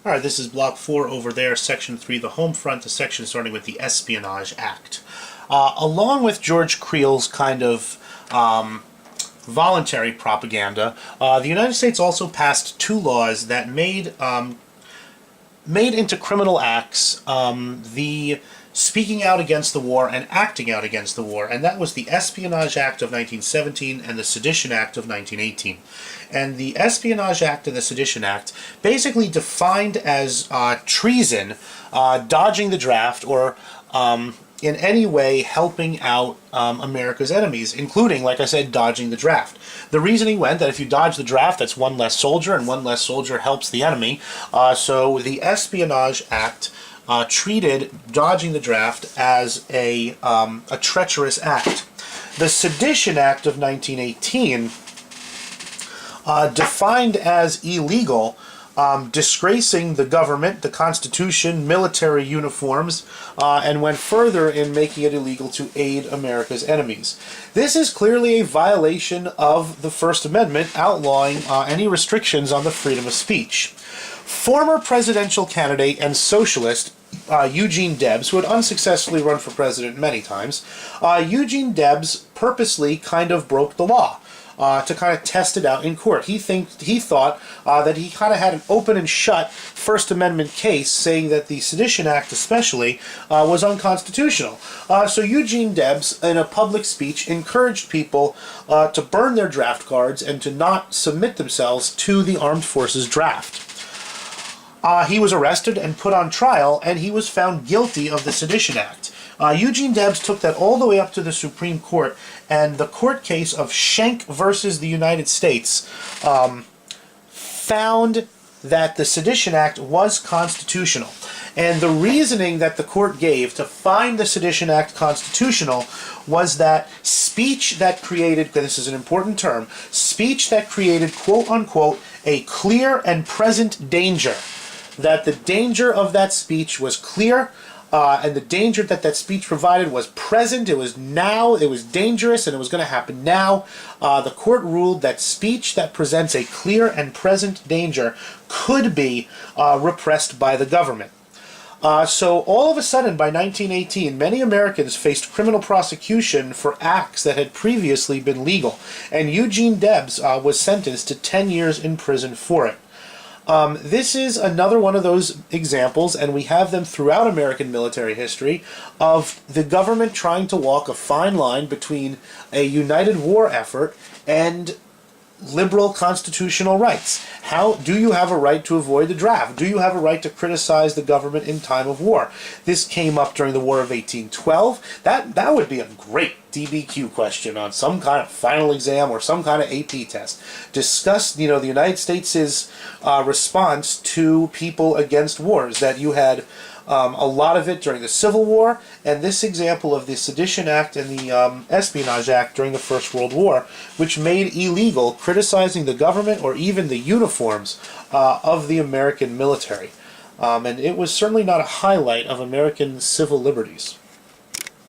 All right, this is Block 4 over there, Section 3, the home front, the section starting with the Espionage Act. Along with George Creel's kind of voluntary propaganda, the United States also passed two laws that made into criminal acts the speaking out against the war and acting out against the war, and that was the Espionage Act of 1917 and the Sedition Act of 1918. And the Espionage Act and the Sedition Act basically defined as treason, dodging the draft, or in any way helping out America's enemies, including, like I said, dodging the draft. The reasoning went that if you dodge the draft, that's one less soldier, and one less soldier helps the enemy. So the Espionage Act treated dodging the draft as a treacherous act. The Sedition Act of 1918 defined as illegal disgracing the government, the Constitution, military uniforms, and went further in making it illegal to aid America's enemies. This is clearly a violation of the First Amendment, outlawing any restrictions on the freedom of speech. Former presidential candidate and socialist Eugene Debs, who had unsuccessfully run for president many times, Eugene Debs purposely kind of broke the law to kind of test it out in court. He thought that he kind of had an open and shut First Amendment case, saying that the Sedition Act especially was unconstitutional. So Eugene Debs, in a public speech, encouraged people to burn their draft cards and to not submit themselves to the armed forces draft. He was arrested and put on trial, and he was found guilty of the Sedition Act. Eugene Debs took that all the way up to the Supreme Court, and the court case of Schenck versus the United States found that the Sedition Act was constitutional. And the reasoning that the court gave to find the Sedition Act constitutional was that speech that created, this is an important term, speech that created, quote-unquote, a clear and present danger. That the danger of that speech was clear, and the danger that that speech provided was present. It was now, it was dangerous, and it was going to happen now. The court ruled that speech that presents a clear and present danger could be repressed by the government. So all of a sudden, by 1918, many Americans faced criminal prosecution for acts that had previously been legal, and Eugene Debs was sentenced to 10 years in prison for it. This is another one of those examples, and we have them throughout American military history, of the government trying to walk a fine line between a united war effort and liberal constitutional rights. How do you have a right to avoid the draft? Do you have a right to criticize the government in time of war? This came up during the War of 1812. That would be a great DBQ question on some kind of final exam or some kind of AP test. Discuss, the United States' response to people against wars. That you had a lot of it during the Civil War, and this example of the Sedition Act and the Espionage Act during the First World War, which made illegal criticizing the government or even the uniforms of the American military. And it was certainly not a highlight of American civil liberties.